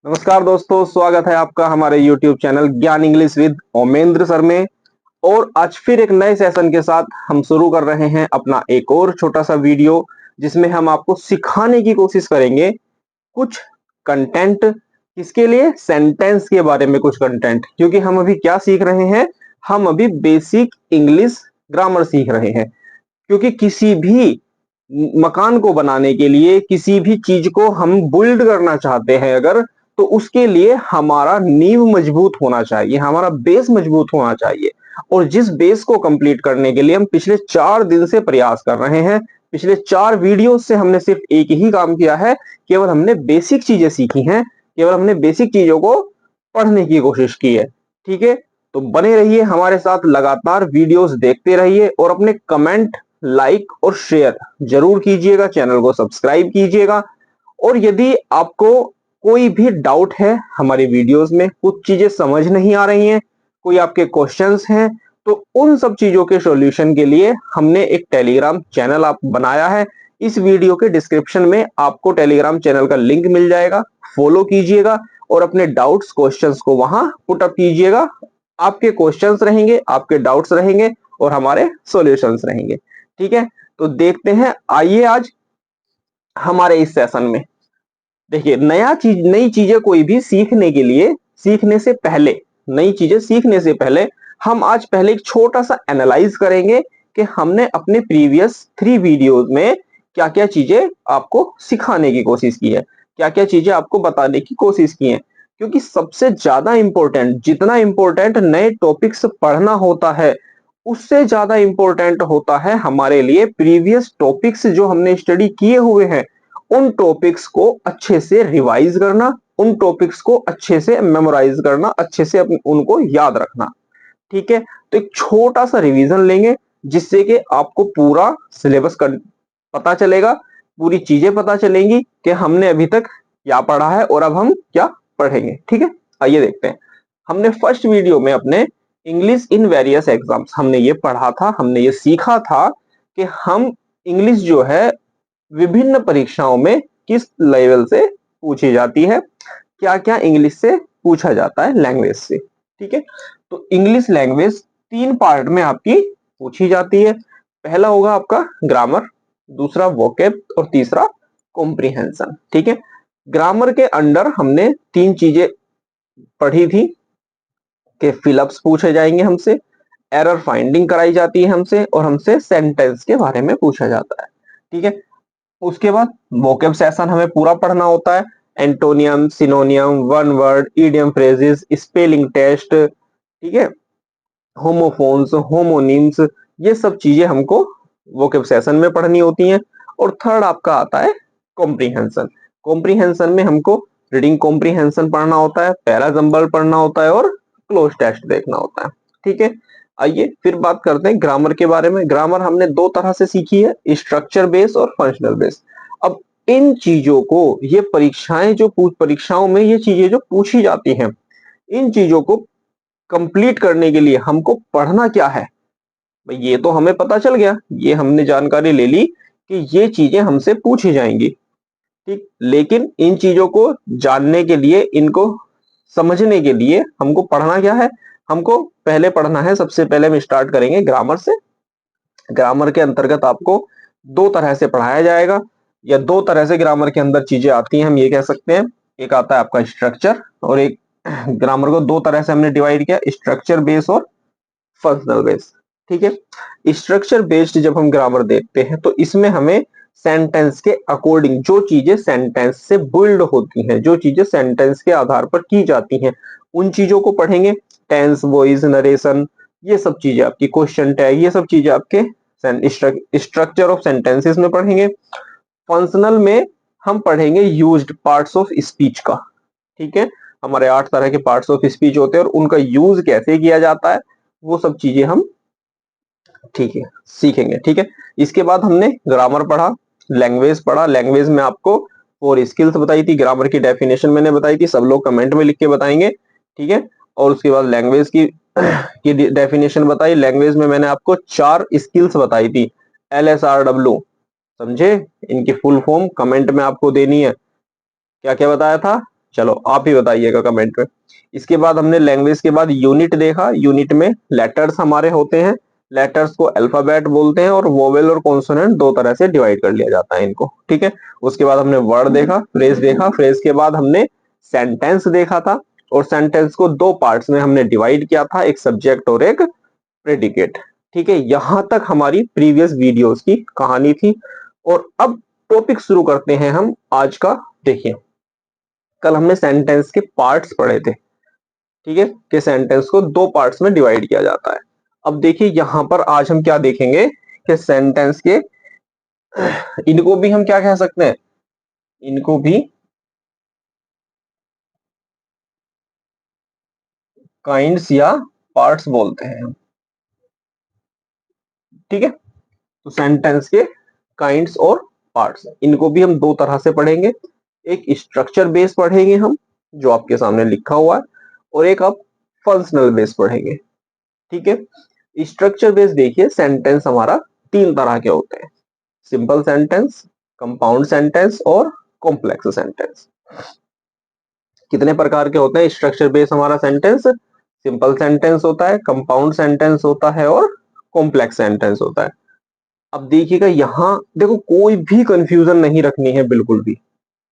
नमस्कार दोस्तों, स्वागत है आपका हमारे YouTube चैनल ज्ञान इंग्लिश विद ओमेंद्र सर में। और आज फिर एक नए सेशन के साथ हम शुरू कर रहे हैं अपना एक और छोटा सा वीडियो, जिसमें हम आपको सिखाने की कोशिश करेंगे कुछ कंटेंट। किसके लिए? सेंटेंस के बारे में कुछ कंटेंट। क्योंकि हम अभी क्या सीख रहे हैं? हम अभी बेसिक इंग्लिश ग्रामर सीख रहे हैं। क्योंकि किसी भी मकान को बनाने के लिए, किसी भी चीज को हम बिल्ड करना चाहते हैं अगर, तो उसके लिए हमारा नींव मजबूत होना चाहिए, हमारा बेस मजबूत होना चाहिए। और जिस बेस को कंप्लीट करने के लिए हम पिछले 4 दिन से प्रयास कर रहे हैं, पिछले 4 वीडियो से हमने सिर्फ एक ही काम किया है। केवल हमने बेसिक चीजें सीखी हैं, केवल हमने बेसिक चीजों को पढ़ने की कोशिश की है। ठीक है, तो बने रहिए हमारे साथ, लगातार वीडियोस देखते रहिए और अपने कमेंट, लाइक और शेयर जरूर कीजिएगा, चैनल को सब्सक्राइब कीजिएगा। और यदि आपको कोई भी डाउट है हमारी वीडियोस में, कुछ चीजें समझ नहीं आ रही हैं, कोई आपके क्वेश्चंस हैं, तो उन सब चीजों के सॉल्यूशन के लिए हमने एक टेलीग्राम चैनल आप बनाया है। इस वीडियो के डिस्क्रिप्शन में आपको टेलीग्राम चैनल का लिंक मिल जाएगा, फॉलो कीजिएगा और अपने डाउट्स, क्वेश्चंस को वहां पुट अप कीजिएगा। आपके क्वेश्चंस रहेंगे, आपके डाउट्स रहेंगे और हमारे सॉल्यूशंस रहेंगे। ठीक है, तो देखते हैं, आइए आज हमारे इस सेशन में। देखिए, नई चीजें कोई भी सीखने के लिए, सीखने से पहले, नई चीजें सीखने से पहले हम आज पहले एक छोटा सा एनालाइज करेंगे कि हमने अपने प्रीवियस 3 वीडियोस में क्या क्या चीजें आपको सिखाने की कोशिश की है, क्या क्या चीजें आपको बताने की कोशिश की है। क्योंकि सबसे ज्यादा इंपॉर्टेंट, जितना इंपॉर्टेंट नए टॉपिक्स पढ़ना होता है, उससे ज्यादा इंपॉर्टेंट होता है हमारे लिए प्रीवियस टॉपिक्स जो हमने स्टडी किए हुए हैं, उन टॉपिक्स को अच्छे से रिवाइज करना, उन टॉपिक्स को अच्छे से मेमोराइज करना, अच्छे से उनको याद रखना। ठीक है, तो एक छोटा सा रिवीजन लेंगे, जिससे कि आपको पूरा सिलेबस पता चलेगा, पूरी चीजें पता चलेंगी कि हमने अभी तक क्या पढ़ा है और अब हम क्या पढ़ेंगे। ठीक है, आइए देखते हैं। हमने फर्स्ट वीडियो में अपने इंग्लिश इन वेरियस एग्जाम्स हमने ये पढ़ा था, हमने ये सीखा था कि हम इंग्लिश जो है विभिन्न परीक्षाओं में किस लेवल से पूछी जाती है, क्या क्या इंग्लिश से पूछा जाता है, लैंग्वेज से। ठीक है, तो इंग्लिश लैंग्वेज 3 पार्ट में आपकी पूछी जाती है। पहला होगा आपका ग्रामर, दूसरा वोकैब और तीसरा कॉम्प्रिहेंशन। ठीक है, ग्रामर के अंडर हमने 3 चीजें पढ़ी थी कि फिलअप्स पूछे जाएंगे हमसे, एरर फाइंडिंग कराई जाती है हमसे, और हमसे सेंटेंस के बारे में पूछा जाता है। ठीक है, उसके बाद वोकैब सेशन हमें पूरा पढ़ना होता है, antonym, synonym, one word, idiom phrases, spelling test. ठीक है, होमोफोन्स, होमोनिम्स, ये सब चीजें हमको वोकैब सेशन में पढ़नी होती हैं। और थर्ड आपका आता है कॉम्प्रिहेंशन। कॉम्प्रिहेंशन में हमको रीडिंग कॉम्प्रिहेंशन पढ़ना होता है, पैराजंबल पढ़ना होता है और क्लोज टेस्ट देखना होता है। ठीक है, आइए फिर बात करते हैं ग्रामर के बारे में। ग्रामर हमने 2 तरह से सीखी है, स्ट्रक्चर बेस और फंक्शनल बेस। अब इन चीजों को, ये परीक्षाओं में ये चीजें जो पूछी जाती हैं, इन चीजों को कंप्लीट करने के लिए हमको पढ़ना क्या है भाई? ये तो हमें पता चल गया, ये हमने जानकारी ले ली कि ये चीजें हमसे पूछी जाएंगी। ठीक, लेकिन इन चीजों को जानने के लिए, इनको समझने के लिए हमको पढ़ना क्या है? हमको पहले पढ़ना है, सबसे पहले हम स्टार्ट करेंगे ग्रामर से। ग्रामर के अंतर्गत आपको 2 तरह से पढ़ाया जाएगा, या 2 तरह से ग्रामर के अंदर चीजें आती हैं, हम ये कह सकते हैं। एक आता है आपका स्ट्रक्चर, और एक, ग्रामर को 2 तरह से हमने डिवाइड किया, स्ट्रक्चर बेस और फंक्शनल बेस। ठीक है, स्ट्रक्चर बेस्ड जब हम ग्रामर देखते हैं, तो इसमें हमें सेंटेंस के अकॉर्डिंग जो चीजें सेंटेंस से बिल्ड होती हैं, जो चीजें सेंटेंस के आधार पर की जाती हैं, उन चीजों को पढ़ेंगे। टेंस, वॉइस, नरेशन, ये सब चीजें आपकी, क्वेश्चन टैग, ये सब चीजें आपके स्ट्रक्चर ऑफ सेंटेंसेस में पढ़ेंगे। फंक्शनल में हम पढ़ेंगे यूज्ड पार्ट्स ऑफ स्पीच का। ठीक है, हमारे 8 तरह के पार्ट्स ऑफ स्पीच होते हैं और उनका यूज कैसे किया जाता है, वो सब चीजें हम, ठीक है, सीखेंगे। ठीक है, इसके बाद हमने ग्रामर पढ़ा, लैंग्वेज पढ़ा। लैंग्वेज में आपको 4 स्किल्स बताई थी, ग्रामर की डेफिनेशन मैंने बताई थी, सब लोग कमेंट में लिख के बताएंगे। ठीक है, और उसके बाद लैंग्वेज की डेफिनेशन बताई। लैंग्वेज में मैंने आपको 4 स्किल्स बताई थी, LSRW, समझे? इनकी फुल फॉर्म कमेंट में आपको देनी है। क्या क्या बताया था? चलो आप ही बताइएगा कमेंट में। इसके बाद हमने लैंग्वेज के बाद यूनिट देखा। यूनिट में लेटर्स हमारे होते हैं, लेटर्स को अल्फाबेट बोलते हैं और वोवेल और कॉन्सोनेंट दो तरह से डिवाइड कर लिया जाता है इनको, ठीक है। उसके बाद हमने वर्ड देखा, फ्रेज देखा, फ्रेज के बाद हमने सेंटेंस देखा था और सेंटेंस को दो पार्ट्स में हमने डिवाइड किया था, एक सब्जेक्ट और एक प्रेडिकेट, ठीक है। यहां तक हमारी प्रीवियस वीडियोस की कहानी थी और अब टॉपिक शुरू करते हैं हम आज का। देखिए कल हमने सेंटेंस के पार्ट्स पढ़े थे, ठीक है, कि सेंटेंस को दो पार्ट्स में डिवाइड किया जाता है। अब देखिए यहां पर आज हम क्या देखेंगे कि सेंटेंस के इनको भी हम क्या कह सकते हैं, इनको भी काइंड्स या पार्ट्स बोलते हैं हम, ठीक है। तो सेंटेंस के काइंड्स और पार्ट्स, इनको भी हम दो तरह से पढ़ेंगे। एक स्ट्रक्चर बेस पढ़ेंगे हम, जो आपके सामने लिखा हुआ है, और एक आप फंक्शनल बेस पढ़ेंगे, ठीक है। स्ट्रक्चर बेस देखिए, सेंटेंस हमारा तीन तरह के होते हैं, सिंपल सेंटेंस, कंपाउंड सेंटेंस और कॉम्प्लेक्स सेंटेंस। कितने प्रकार के होते हैं स्ट्रक्चर बेस हमारा सेंटेंस? सिंपल सेंटेंस होता है, कंपाउंड सेंटेंस होता है और कॉम्प्लेक्स सेंटेंस होता है। अब देखिएगा यहां देखो, कोई भी कंफ्यूजन नहीं रखनी है, बिल्कुल भी,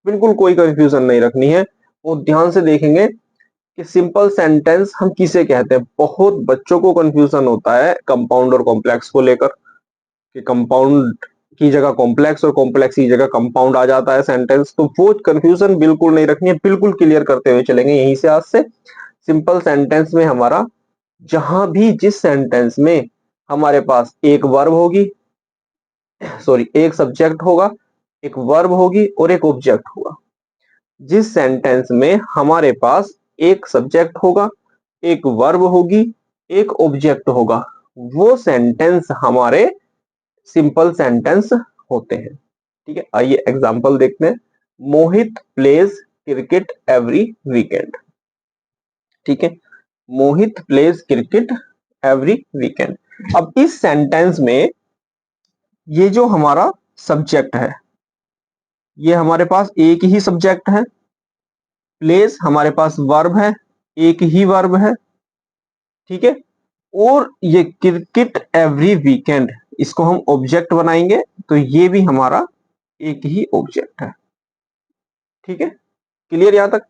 बिल्कुल कोई कंफ्यूजन नहीं रखनी है। और ध्यान से देखेंगे कि सिंपल सेंटेंस हम किसे कहते हैं। बहुत बच्चों को कंफ्यूजन होता है कंपाउंड और कॉम्प्लेक्स को लेकर, कि कंपाउंड की जगह कॉम्प्लेक्स और कॉम्प्लेक्स की जगह कंपाउंड आ जाता है सेंटेंस। तो वो कंफ्यूजन बिल्कुल नहीं रखनी है, बिल्कुल क्लियर करते हुए चलेंगे यहीं से आज से। सिंपल सेंटेंस में हमारा जहां भी जिस सेंटेंस में हमारे पास एक वर्ब होगी, सॉरी एक सब्जेक्ट होगा, एक वर्ब होगी और एक ऑब्जेक्ट होगा, जिस सेंटेंस में हमारे पास एक सब्जेक्ट होगा, एक वर्ब होगी, एक ऑब्जेक्ट होगा, वो सेंटेंस हमारे सिंपल सेंटेंस होते हैं, ठीक है। आइए एग्जांपल देखते हैं। मोहित प्लेज क्रिकेट एवरी वीकेंड, ठीक है। मोहित प्लेज क्रिकेट एवरी वीकेंड। अब इस सेंटेंस में ये जो हमारा सब्जेक्ट है, ये हमारे पास एक ही सब्जेक्ट है। प्लेस हमारे पास वर्ब है, एक ही वर्ब है, ठीक है। और ये क्रिकेट एवरी वीकेंड, इसको हम ऑब्जेक्ट बनाएंगे तो ये भी हमारा एक ही ऑब्जेक्ट है, ठीक है। क्लियर यहां तक?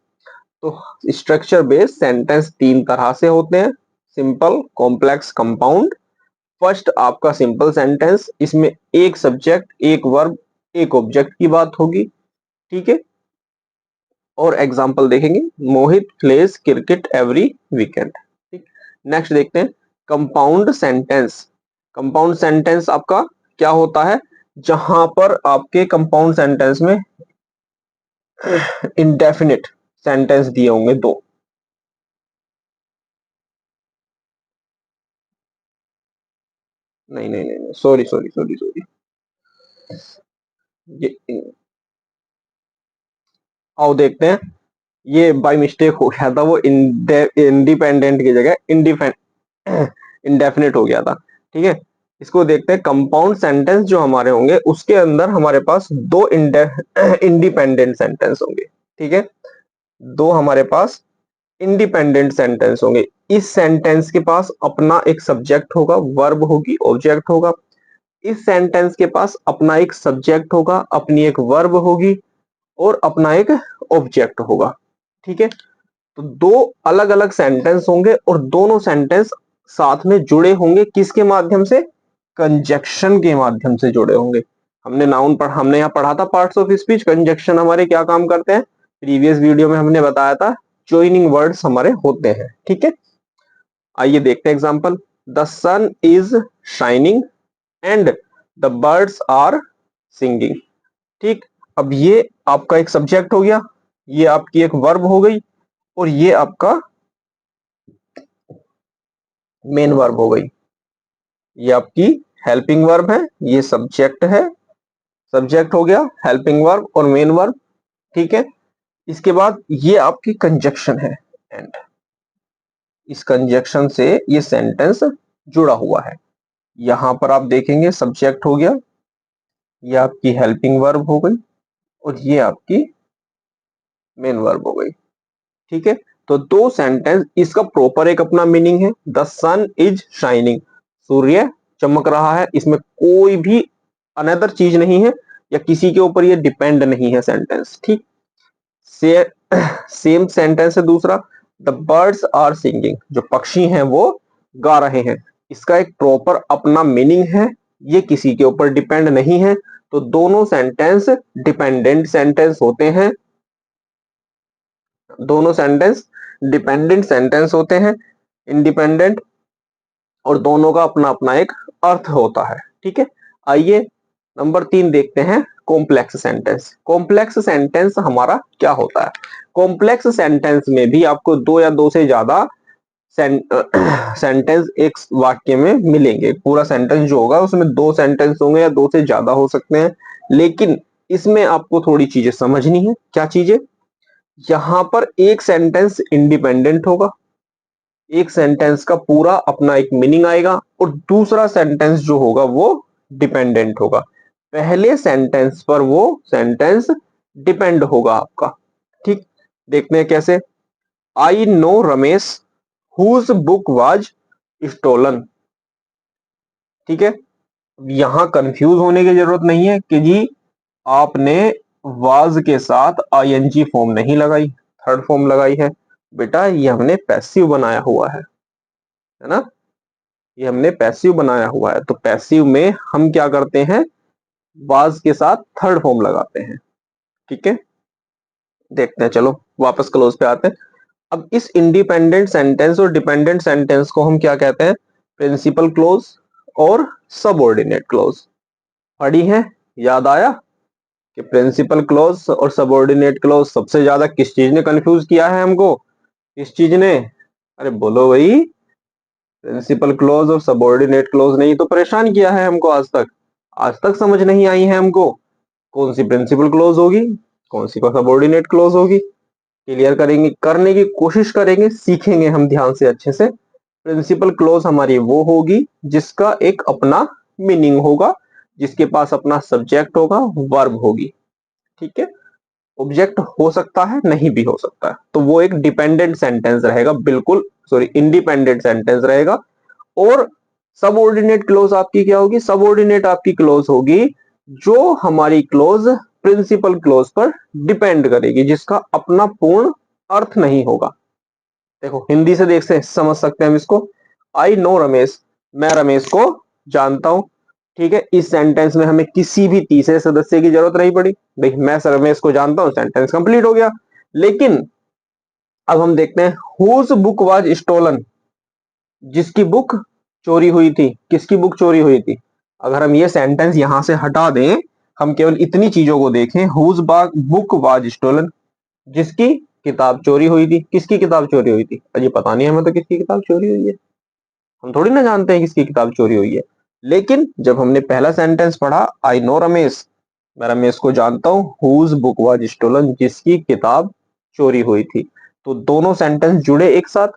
तो स्ट्रक्चर बेस्ड सेंटेंस तीन तरह से होते हैं, सिंपल, कॉम्प्लेक्स, कंपाउंड। फर्स्ट आपका सिंपल सेंटेंस, इसमें एक सब्जेक्ट, एक वर्ब, एक ऑब्जेक्ट की बात होगी, ठीक है। और एग्जांपल देखेंगे, मोहित प्लेज क्रिकेट एवरी वीकेंड, ठीक। नेक्स्ट देखते हैं कंपाउंड सेंटेंस। कंपाउंड सेंटेंस आपका क्या होता है, जहां पर आपके कंपाउंड सेंटेंस में इंडेफिनिट सेंटेंस दिए होंगे दो। नहीं नहीं नहीं, सॉरी सॉरी सॉरी सॉरी, ये आओ देखते हैं। ये बाय मिस्टेक हो गया था, वो इंडिपेंडेंट की जगह इंडेफिनिट हो गया था, ठीक है। इसको देखते हैं। कंपाउंड सेंटेंस जो हमारे होंगे उसके अंदर हमारे पास दो इंडिपेंडेंट सेंटेंस होंगे, ठीक है। दो हमारे पास इंडिपेंडेंट सेंटेंस होंगे। इस सेंटेंस के पास अपना एक सब्जेक्ट होगा, वर्ब होगी, ऑब्जेक्ट होगा। इस सेंटेंस के पास अपना एक सब्जेक्ट होगा, अपनी एक वर्ब होगी और अपना एक ऑब्जेक्ट होगा, ठीक है। तो दो अलग अलग सेंटेंस होंगे और दोनों सेंटेंस साथ में जुड़े होंगे, किसके माध्यम से? कंजक्शन के माध्यम से जुड़े होंगे। हमने यहाँ पढ़ा था पार्ट्स ऑफ स्पीच। कंजक्शन हमारे क्या काम करते हैं, प्रीवियस वीडियो में हमने बताया था, ज्वाइनिंग वर्ड्स हमारे होते हैं, ठीक है। आइए देखते हैं example. The sun is shining and the birds are singing, ठीक। अब ये आपका एक सब्जेक्ट हो गया, ये आपकी एक वर्ब हो गई और ये आपका मेन वर्ब हो गई। ये आपकी हेल्पिंग वर्ब है, ये सब्जेक्ट है, सब्जेक्ट हो गया, हेल्पिंग वर्ब और मेन वर्ब, ठीक है। इसके बाद ये आपकी कंजक्शन है एंड इस कंजक्शन से ये सेंटेंस जुड़ा हुआ है। यहां पर आप देखेंगे सब्जेक्ट हो गया, ये आपकी हेल्पिंग वर्ब हो गई और ये आपकी मेन वर्ब हो गई, ठीक है, तो दो सेंटेंस, इसका प्रॉपर एक अपना मीनिंग है, द सन इज शाइनिंग, सूर्य चमक रहा है, इसमें कोई भी अनदर चीज नहीं है या किसी के ऊपर ये डिपेंड नहीं है सेंटेंस। ठीक, से सेम सेंटेंस है दूसरा, द बर्ड्स आर सिंगिंग, जो पक्षी हैं वो गा रहे हैं, इसका एक प्रॉपर अपना मीनिंग है, ये किसी के ऊपर डिपेंड नहीं है, तो दोनों सेंटेंस डिपेंडेंट सेंटेंस होते हैं, दोनों सेंटेंस डिपेंडेंट सेंटेंस होते हैं, इंडिपेंडेंट, और दोनों का अपना अपना एक अर्थ होता है। ठीक है, आइए नंबर 3 देखते हैं, कॉम्प्लेक्स सेंटेंस। कॉम्प्लेक्स सेंटेंस हमारा क्या होता है? कॉम्प्लेक्स सेंटेंस में भी आपको दो या दो से ज्यादा सेंटेंस एक वाक्य में मिलेंगे, पूरा सेंटेंस जो होगा उसमें दो सेंटेंस होंगे या दो से ज्यादा हो सकते हैं, लेकिन इसमें आपको थोड़ी चीजें समझनी है। क्या चीजें? यहां पर एक सेंटेंस इंडिपेंडेंट होगा, एक सेंटेंस का पूरा अपना एक मीनिंग आएगा, और दूसरा सेंटेंस जो होगा वो डिपेंडेंट होगा, पहले सेंटेंस पर वो सेंटेंस डिपेंड होगा आपका। ठीक, देखते हैं कैसे। I know Ramesh whose book was stolen. ठीक है, यहां कंफ्यूज होने की जरूरत नहीं है कि जी आपने वाज के साथ आईएनजी फॉर्म नहीं लगाई, थर्ड फॉर्म लगाई है। बेटा ये हमने पैसिव बनाया हुआ है ना, ये हमने पैसिव बनाया हुआ है, तो पैसिव में हम क्या करते हैं, वाज के साथ थर्ड फॉर्म लगाते हैं। ठीक है, देखते हैं, चलो वापस क्लोज पे आते हैं। अब इस इंडिपेंडेंट सेंटेंस और डिपेंडेंट सेंटेंस को हम क्या कहते हैं? प्रिंसिपल क्लोज और सबऑर्डिनेट क्लोज। पढ़ी है, याद आया कि प्रिंसिपल क्लोज और सबऑर्डिनेट क्लोज सबसे ज्यादा किस चीज ने कंफ्यूज किया है हमको? किस चीज ने? अरे बोलो भाई, प्रिंसिपल क्लोज और सबऑर्डिनेट क्लोज ने ही तो परेशान किया है हमको आज तक, आज तक समझ नहीं आई है हमको कौन सी प्रिंसिपल क्लोज होगी, कौन सी को सबऑर्डिनेट क्लोज होगी। क्लियर करेंगे, करने की कोशिश करेंगे, सीखेंगे हम ध्यान से अच्छे से। प्रिंसिपल क्लोज हमारी वो होगी जिसका एक अपना मीनिंग होगा, जिसके पास अपना सब्जेक्ट होगा, वर्ब होगी। ठीक है, ऑब्जेक्ट हो सकता है, नहीं भी हो सकता है, तो वो एक डिपेंडेंट सेंटेंस रहेगा, बिल्कुल सॉरी इंडिपेंडेंट सेंटेंस रहेगा। और सबऑर्डिनेट क्लोज आपकी क्या होगी? सबऑर्डिनेट आपकी क्लोज होगी जो हमारी क्लोज प्रिंसिपल क्लोज पर डिपेंड करेगी, जिसका अपना पूर्ण अर्थ नहीं होगा। देखो हिंदी से देख से समझ सकते हैं हम इसको। आई नो रमेश, मैं रमेश को जानता हूं। ठीक है, इस सेंटेंस में हमें किसी भी तीसरे सदस्य की जरूरत नहीं पड़ी, भाई मैं रमेश को जानता हूं, सेंटेंस कंप्लीट हो गया। लेकिन अब हम देखते हैं, हुज बुक वाज स्टोलन, जिसकी बुक चोरी हुई थी, किसकी बुक चोरी हुई थी? अगर हम ये सेंटेंस यहां से हटा दें, हम केवल इतनी चीजों को देखें, हुज बुक वाज स्टोलन, जिसकी किताब चोरी हुई थी, किसकी किताब चोरी हुई थी? अजी पता नहीं हमें तो किसकी किताब चोरी हुई है, हम थोड़ी ना जानते हैं किसकी किताब चोरी हुई है। लेकिन जब हमने पहला सेंटेंस पढ़ा, आई नो रमेश, मैं रमेश को जानता हूं, हुज बुक वाज स्टोलन, जिसकी किताब चोरी हुई थी, तो दोनों सेंटेंस जुड़े एक साथ,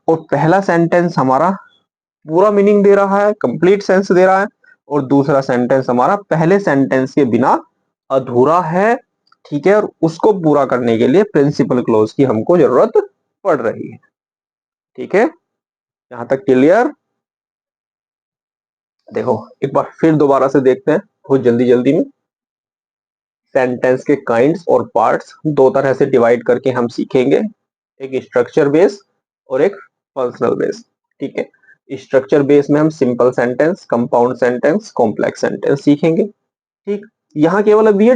और पहला सेंटेंस हमारा पूरा मीनिंग दे रहा है, कंप्लीट सेंस दे रहा है, और दूसरा सेंटेंस हमारा पहले सेंटेंस के बिना अधूरा है। ठीक है, और उसको पूरा करने के लिए प्रिंसिपल क्लोज की हमको जरूरत पड़ रही है। ठीक है, यहां तक क्लियर? देखो एक बार फिर दोबारा से देखते हैं बहुत जल्दी जल्दी में। सेंटेंस के काइंड्स और पार्ट्स दो तरह से डिवाइड करके हम सीखेंगे, एक स्ट्रक्चर बेस और एक फंक्शनल बेस। ठीक है, स्ट्रक्चर बेस में हम simple sentence, compound sentence, complex sentence सीखेंगे। ठीक, यहाँ केवल अभी ये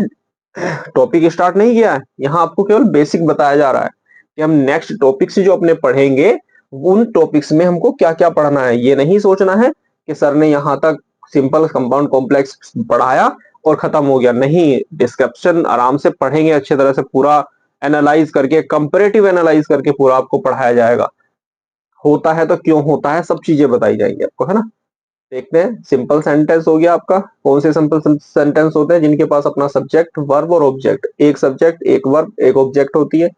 टॉपिक स्टार्ट नहीं किया है, यहाँ आपको केवल बेसिक बताया जा रहा है कि हम नेक्स्ट टॉपिक से जो अपने पढ़ेंगे उन टॉपिक्स में हमको क्या क्या पढ़ना है। ये नहीं सोचना है कि सर ने यहाँ तक सिंपल, कंपाउंड, कॉम्प्लेक्स पढ़ाया और खत्म हो गया, नहीं, डिस्क्रिप्शन आराम से पढ़ेंगे अच्छे तरह से, पूरा एनालाइज करके, कंपैरेटिव एनालाइज करके पूरा आपको पढ़ाया जाएगा, होता है तो क्यों होता है, सब चीजें बताई जाएंगी आपको, है ना। देखते हैं, सिंपल सेंटेंस हो गया आपका। कौन से सिंपल सेंटेंस होते हैं? जिनके पास अपना सब्जेक्ट, वर्ब और ऑब्जेक्ट, एक सब्जेक्ट, एक वर्ब, एक ऑब्जेक्ट होती है,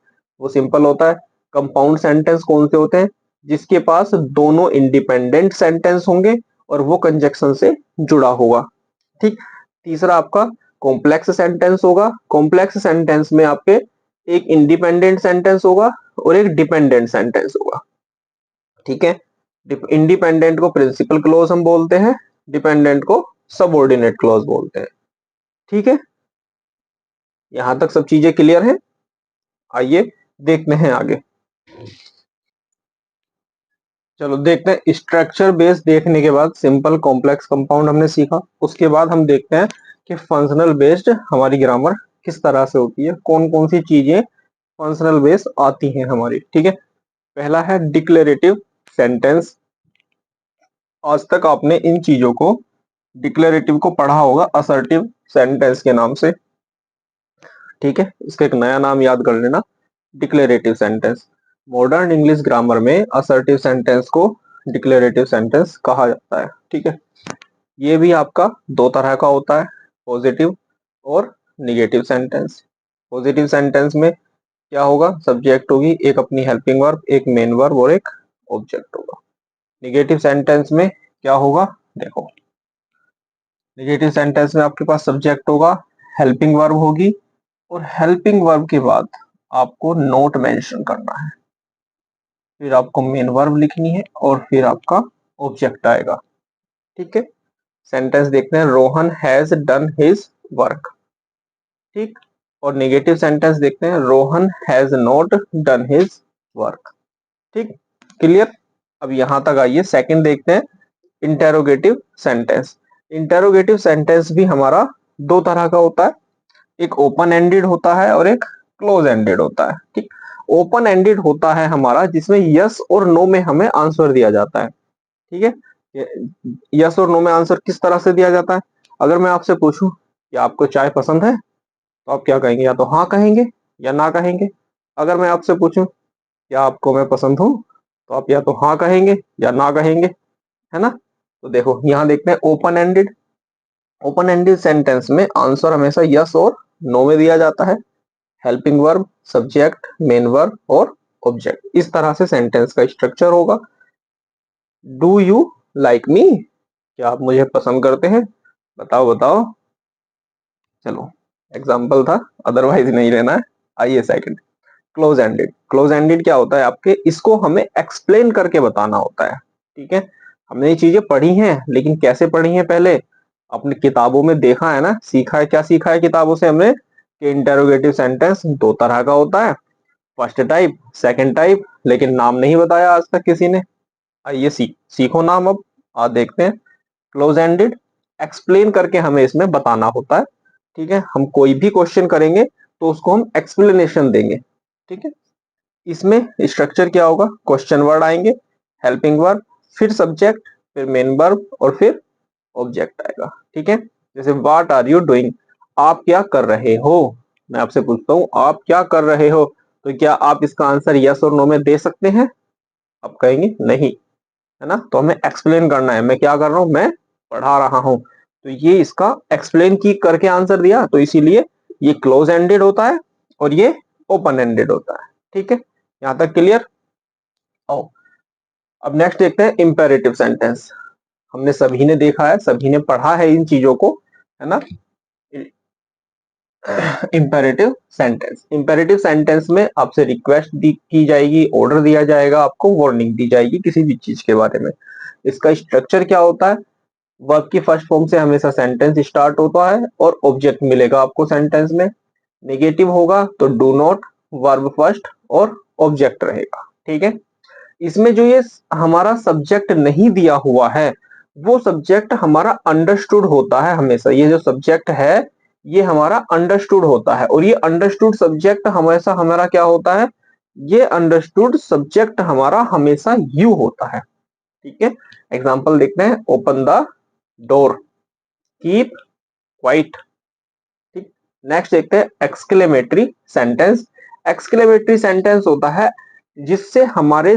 वो सिंपल होता है। कंपाउंड सेंटेंस कौन से होते हैं? जिसके पास दोनों इंडिपेंडेंट सेंटेंस होंगे और वो कंजक्शन से जुड़ा होगा। ठीक, तीसरा आपका कॉम्प्लेक्स सेंटेंस होगा। कॉम्प्लेक्स सेंटेंस में आपके एक इंडिपेंडेंट सेंटेंस होगा और एक डिपेंडेंट सेंटेंस होगा। ठीक है, इंडिपेंडेंट को प्रिंसिपल क्लॉज हम बोलते हैं, डिपेंडेंट को सबऑर्डिनेट क्लॉज बोलते हैं। ठीक है, यहां तक सब चीजें क्लियर है। आइए देखते हैं आगे। चलो देखते हैं, स्ट्रक्चर बेस्ड देखने के बाद सिंपल कॉम्प्लेक्स कंपाउंड हमने सीखा, उसके बाद हम देखते हैं कि फंक्शनल बेस्ड हमारी ग्रामर किस तरह से होती है, कौन कौन सी चीजें फंक्शनल बेस्ड आती हैं हमारी। ठीक है, पहला है डिक्लेरेटिव सेंटेंस। आज तक आपने इन चीजों को, डिक्लेरेटिव को पढ़ा होगा असर्टिव सेंटेंस के नाम से। ठीक है, इसका एक नया नाम याद कर लेना, declarative sentence. Modern English grammar में असर्टिव सेंटेंस को डिक्लेरेटिव सेंटेंस कहा जाता है। ठीक है, ये भी आपका दो तरह का होता है, पॉजिटिव और निगेटिव सेंटेंस। पॉजिटिव सेंटेंस में क्या होगा, सब्जेक्ट होगी, एक अपनी हेल्पिंग वर्ब, एक मेन वर्ब और एक ऑब्जेक्ट होगा। निगेटिव सेंटेंस में क्या होगा, देखो नेगेटिव सेंटेंस में आपके पास सब्जेक्ट होगा, हेल्पिंग वर्ब होगी और हेल्पिंग वर्ब के बाद आपको नोट मेंशन करना है, फिर आपको मेन वर्ब लिखनी है और फिर आपका ऑब्जेक्ट आएगा। ठीक है, सेंटेंस देखते हैं, Rohan has done his work. ठीक, और नेगेटिव सेंटेंस देखते हैं, Rohan has not done his work. ठीक, क्लियर। अब यहां तक आइए, सेकंड देखते हैं, इंटेरोगेटिव सेंटेंस। इंटेरोगेटिव सेंटेंस भी हमारा दो तरह का होता है, एक ओपन एंडेड होता है और एक क्लोज एंडेड होता है। ठीक, ओपन एंडेड होता है हमारा जिसमें यस और नो में हमें आंसर दिया जाता है। ठीक है, यस और नो में आंसर किस तरह से दिया जाता है, अगर मैं आपसे पूछूं कि आपको चाय पसंद है, तो आप क्या कहेंगे, या तो हाँ कहेंगे या ना कहेंगे। अगर मैं आपसे पूछूं क्या आपको मैं पसंद हूं, तो आप या तो हाँ कहेंगे या ना कहेंगे, है ना। तो देखो यहाँ देखते हैं open ended. Open ended sentence में आंसर हमेशा यस और नो में दिया जाता है, helping verb, subject, main verb और ऑब्जेक्ट। इस तरह से सेंटेंस का स्ट्रक्चर होगा। डू यू लाइक मी, क्या आप मुझे पसंद करते हैं, बताओ बताओ। चलो एग्जाम्पल था, अदरवाइज नहीं लेना है। आइए second, close ended. Close ended क्या होता है आपके, इसको हमें एक्सप्लेन करके बताना होता है। ठीक है, हमने ये चीजें पढ़ी हैं, लेकिन कैसे पढ़ी हैं, पहले अपनी किताबों में देखा है ना, सीखा है, क्या सीखा है किताबों से हमने, कि इंटेरोगेटिव सेंटेंस दो तरह का होता है, फर्स्ट टाइप, सेकंड टाइप, लेकिन नाम नहीं बताया आज तक किसी ने। आइए सीखो नाम अब। आज देखते हैं, क्लोज एंडेड, एक्सप्लेन करके हमें इसमें बताना होता है। ठीक है, हम कोई भी क्वेश्चन करेंगे तो उसको हम एक्सप्लेनेशन देंगे। ठीक है, इसमें स्ट्रक्चर क्या होगा, क्वेश्चन वर्ड आएंगे, हेल्पिंग वर्ब, फिर सब्जेक्ट, फिर मेन वर्ब और फिर ऑब्जेक्ट आएगा। ठीक है, जैसे व्हाट आर यू डूइंग, आप क्या कर रहे हो। मैं आपसे पूछता हूँ आप क्या कर रहे हो, तो क्या आप इसका आंसर यस और नो में दे सकते हैं, आप कहेंगे नहीं, है ना। तो हमें एक्सप्लेन करना है, मैं क्या कर रहा हूं, मैं पढ़ा रहा हूं, तो ये इसका एक्सप्लेन की करके आंसर दिया, तो इसीलिए ये क्लोज एंडेड होता है और ये ओपन एंडेड होता है। ठीक है, यहां तक क्लियर। ओ, अब नेक्स्ट देखते हैं इंपेरेटिव सेंटेंस। हमने सभी ने देखा है, सभी ने पढ़ा है इन चीजों को, है ना। इंपेरेटिव सेंटेंस, इंपेरेटिव सेंटेंस में आपसे रिक्वेस्ट की जाएगी, ऑर्डर दिया जाएगा, आपको वार्निंग दी जाएगी किसी भी चीज के बारे में। इसका स्ट्रक्चर क्या होता है, वर्ब की फर्स्ट फॉर्म से हमेशा सेंटेंस स्टार्ट होता है और ऑब्जेक्ट मिलेगा आपको सेंटेंस में। नेगेटिव होगा तो डू नॉट, वर्ब फर्स्ट और ऑब्जेक्ट रहेगा। ठीक है, इसमें जो ये हमारा सब्जेक्ट नहीं दिया हुआ है, वो सब्जेक्ट हमारा अंडरस्टूड होता है हमेशा। ये जो सब्जेक्ट है ये हमारा अंडरस्टूड होता है, और ये अंडरस्टूड सब्जेक्ट हमेशा हमारा क्या होता है, ये अंडरस्टूड सब्जेक्ट हमारा हमेशा यू होता है। ठीक है, एग्जांपल देखते हैं, open the door, keep quiet. ठीक, नेक्स्ट देखते हैं एक्सक्लेमेटरी सेंटेंस। एक्सक्लेमेटरी सेंटेंस होता है जिससे हमारे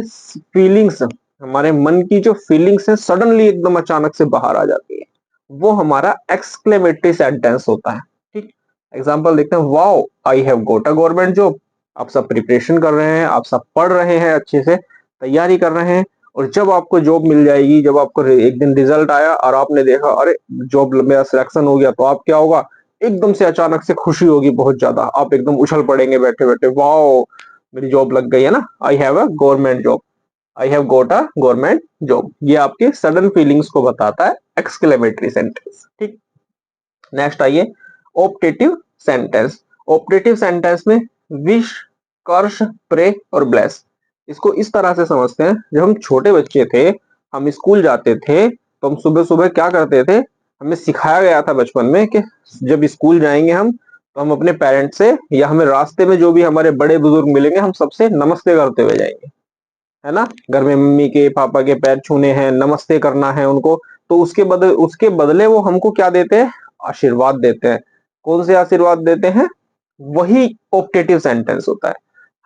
फीलिंग्स, हमारे मन की जो फीलिंग्स है सडनली एकदम अचानक से बाहर आ जाती है, वो हमारा एक्सक्लेमेटरी सेंटेंस होता है। ठीक, एग्जांपल देखते हैं, wow I have got a government job. आप सब प्रिपरेशन कर रहे हैं, आप सब पढ़ रहे हैं, अच्छे से तैयारी कर रहे हैं, और जब आपको जॉब मिल जाएगी, जब आपको एक दिन रिजल्ट आया और आपने देखा अरे जॉब मेरा सिलेक्शन हो गया, तो आप क्या होगा, एकदम से अचानक से खुशी होगी बहुत ज्यादा, आप एकदम उछल पड़ेंगे बैठे बैठे, वाओ मेरी जॉब लग गई है ना, I have a government job, I have got a government job, ये आपके सडन फीलिंग्स को बताता है एक्सक्लेमेटरी सेंटेंस। ठीक, नेक्स्ट आइए ऑप्टेटिव सेंटेंस। ऑप्टेटिव सेंटेंस में विश, कर्ष, प्रे और ब्लेस, इसको इस तरह से समझते हैं, जब हम छोटे बच्चे थे, हम स्कूल जाते थे, तो हम सुबह सुबह क्या करते थे, हमें सिखाया गया था बचपन में कि जब स्कूल जाएंगे हम, तो हम अपने पेरेंट्स से या हमें रास्ते में जो भी हमारे बड़े बुजुर्ग मिलेंगे, हम सबसे नमस्ते करते हुए जाएंगे, है ना। घर में मम्मी के पापा के पैर छूने हैं, नमस्ते करना है उनको, तो उसके बदले वो हमको क्या देते हैं, आशीर्वाद देते हैं। कौन से आशीर्वाद देते हैं, वही ऑप्टेटिव सेंटेंस होता है।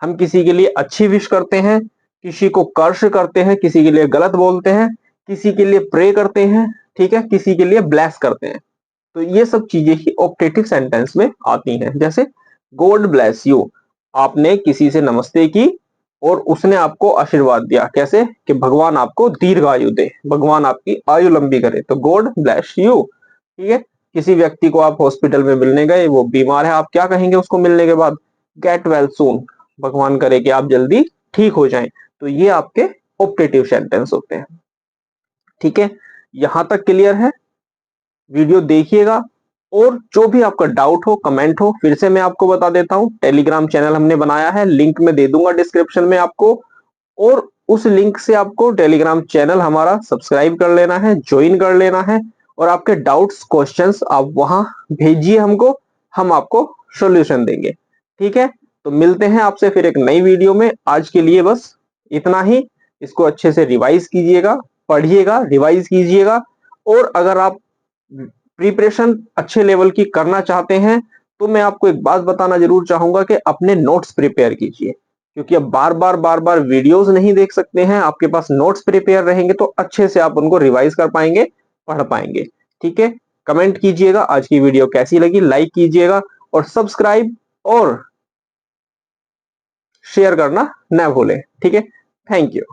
हम किसी के लिए अच्छी विश करते हैं, किसी को कर्ष करते हैं, किसी के लिए गलत बोलते हैं, किसी के लिए प्रे करते हैं, ठीक है, किसी के लिए ब्लेस करते हैं। तो ये सब चीजें ही ऑप्टेटिव सेंटेंस में आती हैं। जैसे गॉड ब्लेस यू, आपने किसी से नमस्ते की और उसने आपको आशीर्वाद दिया, कैसे, कि भगवान आपको दीर्घायु दे, भगवान आपकी आयु लंबी करे, तो गॉड ब्लेस यू। ठीक है, किसी व्यक्ति को आप हॉस्पिटल में मिलने गए, वो बीमार है, आप क्या कहेंगे उसको मिलने के बाद, गेट वेल सून, भगवान करे कि आप जल्दी ठीक हो जाएं। तो ये आपके ऑप्टेटिव सेंटेंस होते हैं। ठीक है, यहां तक क्लियर है। वीडियो देखिएगा और जो भी आपका डाउट हो, कमेंट हो, फिर से मैं आपको बता देता हूं, टेलीग्राम चैनल हमने बनाया है, लिंक में दे दूंगा डिस्क्रिप्शन में आपको, और उस लिंक से आपको टेलीग्राम चैनल हमारा सब्सक्राइब कर लेना है, ज्वाइन कर लेना है, और आपके डाउट्स, क्वेश्चंस आप वहां भेजिए हमको, हम आपको सॉल्यूशन देंगे। ठीक है, तो मिलते हैं आपसे फिर एक नई वीडियो में। आज के लिए बस इतना ही। इसको अच्छे से रिवाइज कीजिएगा, पढ़िएगा, रिवाइज कीजिएगा, और अगर आप प्रिपरेशन अच्छे लेवल की करना चाहते हैं, तो मैं आपको एक बात बताना जरूर चाहूंगा कि अपने नोट्स प्रिपेयर कीजिए, क्योंकि अब बार बार वीडियोस नहीं देख सकते हैं, आपके पास नोट्स प्रिपेयर रहेंगे तो अच्छे से आप उनको रिवाइज कर पाएंगे, पढ़ पाएंगे। ठीक है, कमेंट कीजिएगा आज की वीडियो कैसी लगी, लाइक कीजिएगा, और सब्सक्राइब और शेयर करना न भूलें। ठीक है, थैंक यू।